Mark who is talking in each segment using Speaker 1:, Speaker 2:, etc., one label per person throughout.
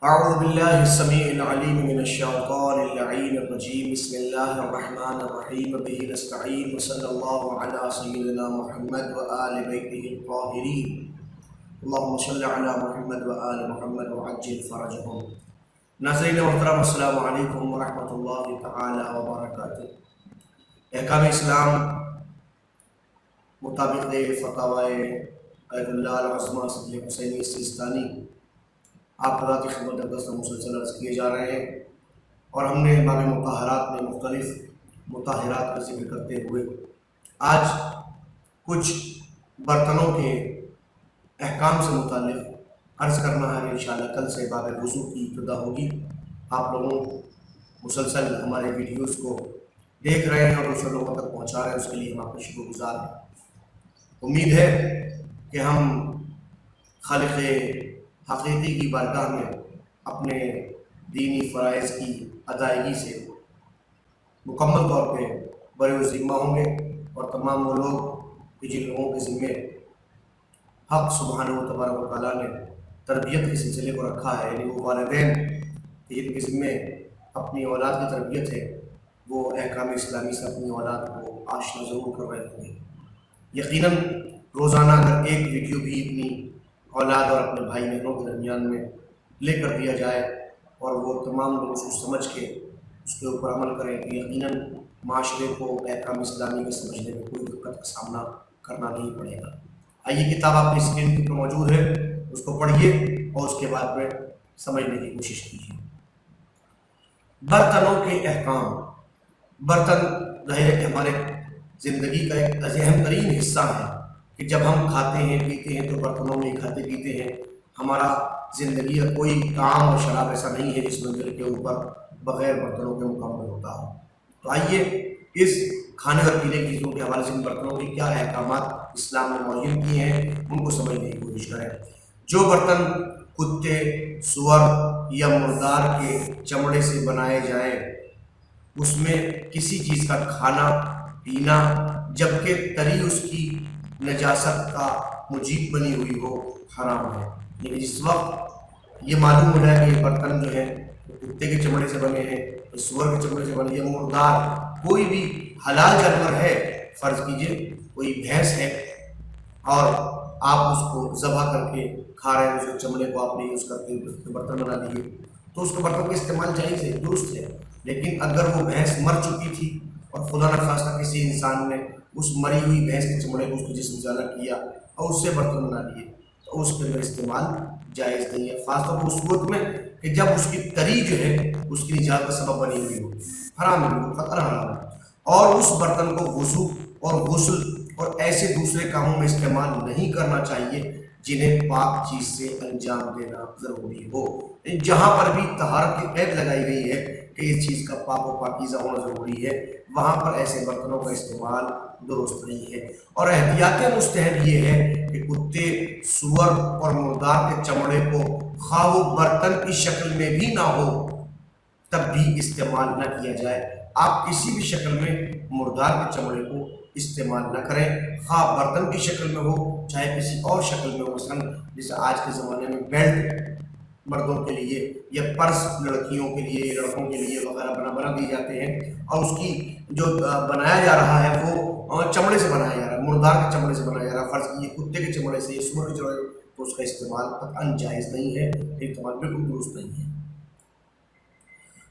Speaker 1: أعوذ بالله السميع العليم من الشيطان اللعين الرجيم بسم الله الرحمن الرحيم به نستعين وصلى الله على سيدنا محمد وآل بيته الطاهرين اللهم صل على محمد وآل محمد وعجل فرجهم. ناظرین محترم السلام علیکم ورحمۃ اللہ تعالی وبرکاتہ. احکام اسلام مطابق فتاوی آیت اللہ العظمہ صدر حسینی سیستانی آپ حضرات کی خدمت اقدس میں مسلسل عرض کیے جا رہے ہیں، اور ہم نے باب مطہرات میں مختلف مطہرات کا ذکر کرتے ہوئے آج کچھ برتنوں کے احکام سے متعلق عرض کرنا ہے. انشاءاللہ کل سے باب وضو کی ابتدا ہوگی. آپ لوگوں مسلسل ہمارے ویڈیوز کو دیکھ رہے ہیں اور دوسرے لوگوں تک پہنچا رہے ہیں، اس کے لیے ہم آپ کے شکر گزار ہیں. امید ہے کہ ہم خالق حقیقی کی بارگاہ میں اپنے دینی فرائض کی ادائیگی سے مکمل طور پہ بڑے و ذمہ ہوں گے، اور تمام وہ لوگ کہ جن لوگوں کے ذمے حق سبحانہ و تبارک و تعالیٰ نے تربیت کے سلسلے کو رکھا ہے، یعنی وہ والدین کہ جن کے ذمے اپنی اولاد کی تربیت ہے، وہ احکام اسلامی سے اپنی اولاد کو آشنا ضرور کر رہے ہوں گے. یقیناً روزانہ اگر ایک ویڈیو بھی اپنی اولاد اور اپنے بھائی بہنوں کے درمیان میں لے کر دیا جائے اور وہ تمام لوگ اس کو سمجھ کے اس کے اوپر عمل کریں تو یقیناً معاشرے کو احکام اسلامی کے سمجھنے میں کوئی دقت کا سامنا کرنا نہیں پڑے گا. آئیے کتاب آپ کی اسکرین پر موجود ہے، اس کو پڑھیے اور اس کے بعد میں سمجھنے کی کوشش کیجیے. برتنوں کے احکام. برتن ظاہر ہے کہ ہمارے زندگی کا ایک اہم ترین حصہ ہے کہ جب ہم کھاتے ہیں پیتے ہیں تو برتنوں میں کھاتے پیتے ہیں. ہمارا زندگی کا کوئی کام اور شراب ایسا نہیں ہے جس منزل کے اوپر بغیر برتنوں کے مکمل ہوتا ہو. تو آئیے اس کھانے اور پینے کی چیزوں کے حوالے سے ان برتنوں کے کیا احکامات اسلام نے معین کیے ہیں ان کو سمجھنے کی کوشش کریں. جو برتن کتے، سور یا مردار کے چمڑے سے بنائے جائیں اس میں کسی چیز کا کھانا پینا جبکہ تری اس کی نجاست کا موجب بنی ہوئی ہو حرام ہے. لیکن جس وقت یہ معلوم ہو جائے کہ یہ برتن جو ہے کتے کے چمڑے سے بنے ہیں، سور کے چمڑے سے بنے ہیں، مردار کوئی بھی حلال جانور ہے، فرض کیجئے کوئی بھینس ہے اور آپ اس کو ذبح کر کے کھا رہے ہیں، اس کے چمڑے کو آپ نے یوز کر کے برتن بنا لیے تو اس کو برتن کا استعمال جائز ہے، درست ہے. لیکن اگر وہ بھینس مر چکی تھی اور خدا نخواستہ کسی انسان نے اس مری ہوئی بھینس کے چمڑے کو اس کے جسم سے الگ کیا اور اس سے برتن بنا لیے تو اس کے اندر استعمال جائز نہیں ہے، خاص طور پر اس صورت میں کہ جب اس کی تری جو ہے اس کی نجات کا سبب بنی ہوئی ہو، حرام ہے، قطعاً حرام ہے. اور اس برتن کو وضو اور غسل اور ایسے دوسرے کاموں میں استعمال نہیں کرنا چاہیے جنہیں پاک چیز سے انجام دینا ضروری ہو. جہاں پر بھی طہارت کی قید لگائی گئی ہے کہ اس چیز کا پاک و پاکیزہ ہونا ضروری ہے، وہاں پر ایسے برتنوں کا استعمال درست نہیں ہے. اور احتیاط مستحب یہ ہے کہ کتے، سور اور مردار کے چمڑے کو خواہ وہ برتن کی شکل میں بھی نہ ہو تب بھی استعمال نہ کیا جائے. آپ کسی بھی شکل میں مردار کے چمڑے کو استعمال نہ کریں، خواہ برتن کی شکل میں ہو چاہے کسی اور شکل میں ہو. مثلا جیسے آج کے زمانے میں بیلٹ مردوں کے لیے یا پرس لڑکیوں کے لیے، لڑکوں کے لیے وغیرہ بنا دیے جاتے ہیں اور اس کی جو بنایا جا رہا ہے وہ چمڑے سے بنایا جا رہا ہے، مردار کے چمڑے سے بنایا جا رہا ہے. فرض کیجیے کتے کے چمڑے سے یا سور کے چمڑے تو اس کا استعمال قطعاً جائز نہیں ہے، استعمال بالکل درست نہیں ہے.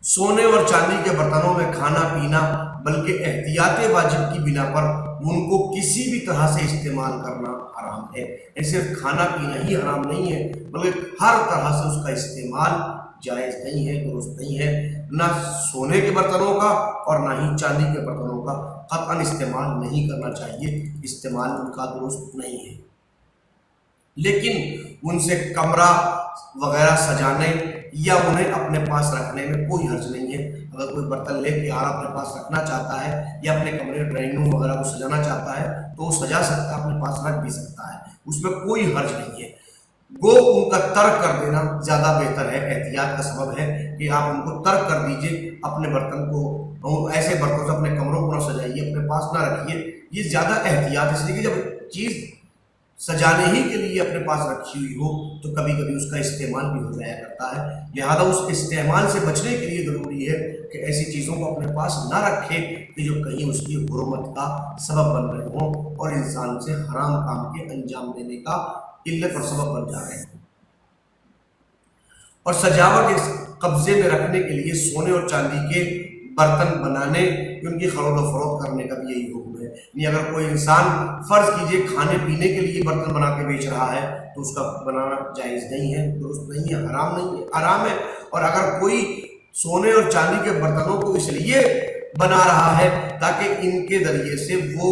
Speaker 1: سونے اور چاندی کے برتنوں میں کھانا پینا بلکہ احتیاط واجب کی بنا پر ان کو کسی بھی طرح سے استعمال کرنا حرام ہے. صرف کھانا پینا ہی حرام نہیں ہے بلکہ ہر طرح سے اس کا استعمال جائز نہیں ہے، درست نہیں ہے. نہ سونے کے برتنوں کا اور نہ ہی چاندی کے برتنوں کا قطعاً استعمال نہیں کرنا چاہیے، استعمال ان کا درست نہیں ہے. لیکن ان سے کمرہ وغیرہ سجانے یا انہیں اپنے پاس رکھنے میں کوئی حرج نہیں ہے. اگر کوئی برتن لے کے اپنے پاس رکھنا چاہتا ہے یا اپنے کمرے ڈرائنگ روم وغیرہ کو سجانا چاہتا ہے تو وہ سجا سکتا ہے، اپنے پاس رکھ بھی سکتا ہے، اس میں کوئی حرج نہیں ہے. گو ان کا ترک کر دینا زیادہ بہتر ہے، احتیاط کا سبب ہے کہ آپ ان کو ترک کر دیجئے. اپنے برتن کو ایسے برتن سے اپنے کمروں کو نہ سجائیے، اپنے پاس نہ رکھیے، یہ زیادہ احتیاط. اس لیے کہ جب چیز सजाने ही के लिए अपने पास रखी हुई हो तो कभी कभी उसका इस्तेमाल भी हो जाया करता है। लिहाजा उस इस्तेमाल से बचने के लिए ज़रूरी है कि ऐसी चीज़ों को अपने पास ना रखें कि जो कहीं उसकी हुर्मत का सबब बन रहे हों और इंसान से हराम काम के अंजाम देने का इल्लत और सबब बन जा रहे हैं। और सजावट के कब्जे में रखने के लिए सोने और चांदी के बर्तन बनाने, उनकी खरीद और फरोख्त करने का भी यही हुक्म है। यानी अगर कोई इंसान फर्ज कीजिए खाने पीने के लिए बर्तन बना के बेच रहा है तो उसका बनाना जायज़ नहीं है, दुरुस्त नहीं है, हराम नहीं है, हराम है। और अगर कोई सोने और चांदी के बर्तनों को इसलिए बना रहा है ताकि इनके ज़रिए से वो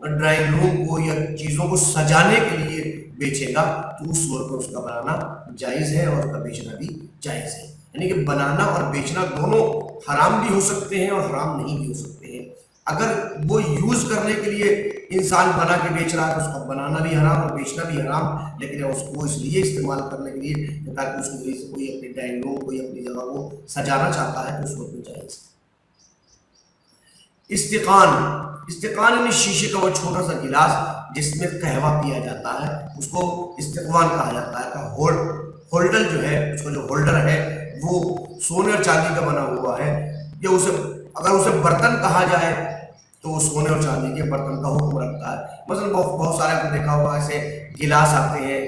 Speaker 1: ड्राइंग रूम को या चीज़ों को सजाने के लिए बेचेगा तो उस सूरत में उसका बनाना जायज़ है और उसका बेचना भी जायज़ है। यानी कि बनाना और बेचना दोनों हराम भी हो सकते हैं और हराम नहीं भी हो सकते हैं। अगर वो यूज़ करने के लिए इंसान बना के बेच रहा है तो उसका बनाना भी हराम और बेचना भी हराम, लेकिन उसको इसलिए इस्तेमाल करने के लिए ताकि उसके जरिए से कोई अपने ड्राइंग रूम कोई अपनी जगह को सजाना चाहता है तो उस वक्त में जायज़। इस्तिकान यानी शीशे का वो छोटा सा गिलास जिसमें कहवा पिया जाता है उसको इस्तिकान कहा जाता है। होल्डर जो है, उसका जो होल्डर है वो सोने और चांदी का बना हुआ है। या उसे अगर उसे बर्तन कहा जाए तो वो सोने और चांदी के बर्तन का हुक्म रखता है। मतलब बहुत सारे आपने देखा होगा ऐसे गिलास आते हैं,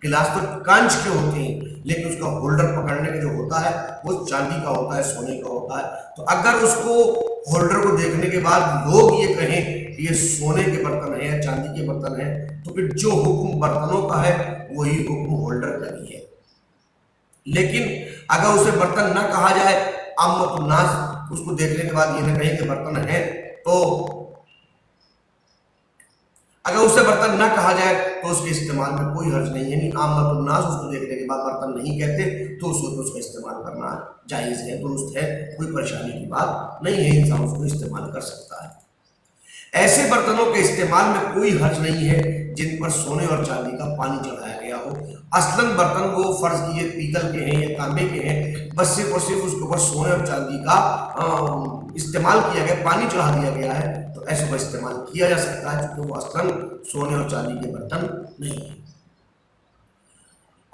Speaker 1: गिलास तो कांच के होते हैं लेकिन उसका होल्डर पकड़ने का जो होता है वो चांदी का होता है, सोने का होता है। तो अगर उसको होल्डर को देखने के बाद लोग ये कहें कि ये सोने के बर्तन है या चांदी के बर्तन है तो फिर जो हुक्म बर्तनों का है वही हुक्म होल्डर का भी है। लेकिन अगर उसे बर्तन न कहा जाए, आमतुन नास उसको देखने के बाद ये न कहें कि बर्तन है, तो अगर उसे बर्तन न कहा जाए तो उसके इस्तेमाल में कोई हर्ज नहीं है। यानी आमतुन नास उसको देखने के बाद बर्तन नहीं कहते तो उसका इस्तेमाल करना जायज़ है, दुरुस्त है, कोई परेशानी की बात नहीं है, इंसान उसको इस्तेमाल कर सकता है। ऐसे बर्तनों के इस्तेमाल में कोई हर्ज नहीं है जिन पर सोने और चांदी का पानी चढ़ाया गया हो। असलन बर्तन वो फर्ज कीजिए पीतल के हैं या तांबे के हैं, बस सिर्फ और सिर्फ उसके ऊपर सोने और चांदी का इस्तेमाल किया गया, पानी चढ़ा दिया गया है, तो ऐसे का इस्तेमाल किया जा सकता है क्योंकि वो असलन सोने और चांदी के बर्तन नहीं है।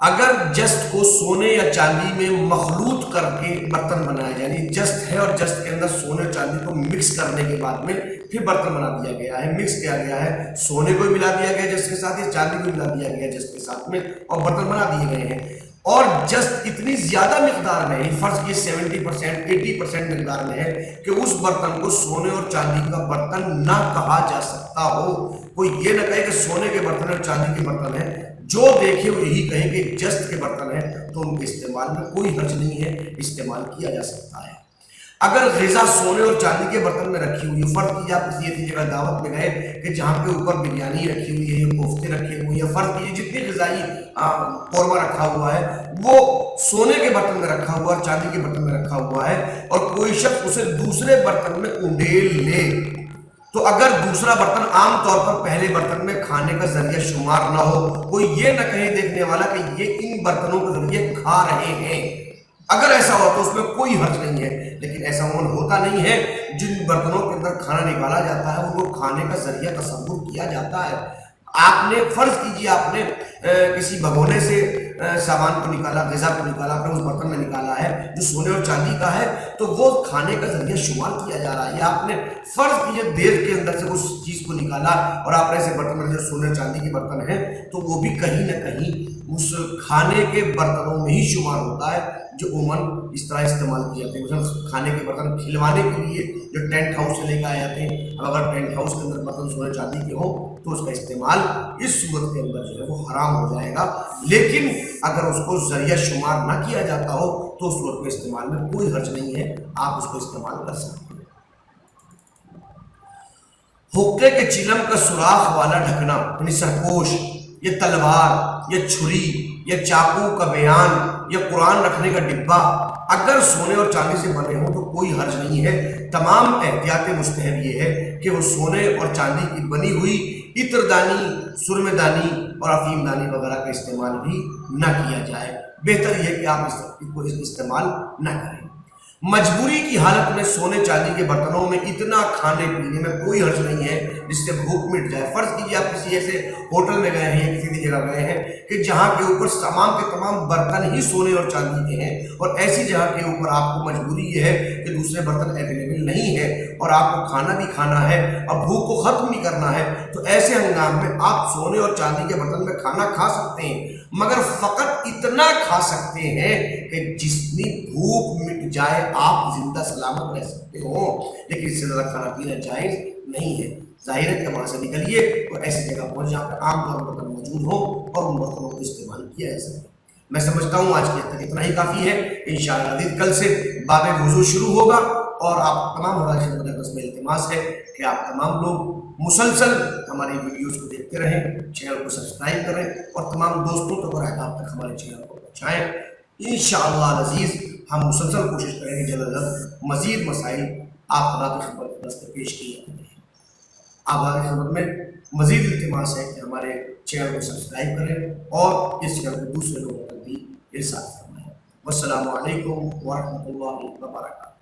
Speaker 1: अगर जस्त को सोने या चांदी में मखलूत करके बर्तन बनाया जाए, यानी जस्त है और जस्त के अंदर सोने और चांदी को मिक्स करने के बाद में फिर बर्तन बना दिया गया है, मिक्स किया गया है, सोने को मिला दिया गया जस्त के साथ या चांदी को मिला दिया गया जस्त के साथ में और बर्तन बना दिए गए हैं। और जस्ट इतनी ज्यादा मिकदार में है, फर्ज की 70% 80% मिकदार में है कि उस बर्तन को सोने और चांदी का बर्तन ना कहा जा सकता हो। कोई ये ना कहे कि सोने के बर्तन और चांदी के बर्तन है, जो देखे वो यही कहे कि जस्त के बर्तन है, तो उनके इस्तेमाल में कोई हर्ज नहीं है, इस्तेमाल किया जा सकता है। अगर ग़िज़ा सोने और चांदी के बर्तन में रखी हुई है, फर्ज कीजिए आप किसी जगह दावत में गए कि जहाँ पे ऊपर बिरयानी रखी हुई है या कोफ्ते रखे हुए हैं, फर्ज कीजिए जितनी ग़िज़ाई कौरमा रखा हुआ है वो सोने के बर्तन में रखा हुआ है, चांदी के बर्तन में रखा हुआ है, और कोई शख्स उसे दूसरे बर्तन में उंडेल ले, तो अगर दूसरा बर्तन आम तौर पर पहले बर्तन में खाने का जरिया शुमार ना हो, कोई ये न कहे देखने वाला कि ये इन बर्तनों के जरिए खा रहे हैं, अगर ऐसा हो तो उसमें कोई हर्ज नहीं है। लेकिन ऐसा उन होता नहीं है, जिन बर्तनों के अंदर खाना निकाला जाता है उनको खाने का जरिया तस्वुर किया जाता है। आपने फर्ज कीजिए आपने किसी भगोने से सामान को निकाला, ग़िज़ा को निकाला, अपने उस बर्तन में निकाला है जो सोने और चांदी का है, तो वो खाने का जरिया शुमार किया जा रहा है। या आपने फर्ज कीजिए देर के अंदर से उस चीज़ को निकाला और आपने ऐसे बर्तन में जो सोने और चांदी के बर्तन है तो वो भी कहीं ना कहीं उस खाने के बर्तनों में ही शुमार होता है जो उमन इस तरह इस्तेमाल किए जाते हैं। मतलब खाने के बर्तन खिलवाने के लिए जो टेंट हाउस से लेकर आए जाते हैं, अब अगर टेंट हाउस के अंदर बर्तन सोने चांदी के हो तो उसका इस्तेमाल इस सूरत के अंदर जो है वो हराम हो जाएगा। लेकिन अगर उसको जरिया शुमार ना किया जाता हो तो उस सूरत के इस्तेमाल में कोई हर्ज नहीं है, आप उसको इस्तेमाल कर सकते हैं। हुक्के के चिलम का सुराख वाला ढकना, यानी सरपोश या तलवार या छुरी या चाकू का बयान या कुरान रखने का डिब्बा अगर सोने और चांदी से बने हो तो कोई हर्ज नहीं है। तमाम एहतियात मुस्तहब ये है कि वो सोने और चांदी की बनी हुई इत्रदानी, सुरमेदानी और अफीमदानी वगैरह का इस्तेमाल भी न किया जाए। बेहतर यह कि आप इसको इस्तेमाल न करें। मजबूरी की हालत में सोने चांदी के बर्तनों में इतना खाने पीने में कोई हर्ज नहीं है जिससे भूख मिट जाए। फर्ज कीजिए आप किसी ऐसे होटल में गए हैं या किसी भी जगह गए हैं कि जहाँ के ऊपर तमाम के तमाम बर्तन ही सोने और चांदी के हैं, और ऐसी जगह के ऊपर आपको मजबूरी ये है कि दूसरे बर्तन अवेलेबल नहीं है और आपको खाना भी खाना है और भूख को ख़त्म भी करना है, तो ऐसे हंगाम में आप सोने और चांदी के बर्तन में खाना खा सकते हैं, मगर फ़कत इतना खा सकते हैं कि जितनी भूख मिट जाए आप जिंदा सलामत रह सकते हो, लेकिन इससे ज़्यादा खाना पीना जायज़ नहीं है। जाहिर है कि वहाँ से निकलिए और ऐसी जगह पहुँच जहाँ पर आमतौर पर बर्तन मौजूद हो और उन बर्तनों को इस्तेमाल किया जा सके। मैं समझता हूँ आज के तक इतना ही काफ़ी है। इंशाअल्लाह कल से बाब वुज़ू शुरू होगा और आप तमाम हमारी खिदमत में इल्तिमास है कि आप तमाम लोग मुसलसल हमारी वीडियोज़ को देखते रहें, चैनल को सब्सक्राइब करें और तमाम दोस्तों तक और अहबाब तक हमारे चैनल को पहुँचाएँ। इंशाअल्लाह अज़ीज़ हम मुसलसल कोशिश करेंगे जल्द अज जल्द मज़ीद मसाइल आप हमारी खिदमत में पेश किए जाते हैं। आप हमारी खिदमत में मज़ीद इल्तिमास है कि हमारे चैनल को सब्सक्राइब करें और इस चैनल को दूसरे लोगों तक भी इरशाद फरमाएं। वस्सलामु अलैकुम व रहमतुल्लाहि व बरकातहू।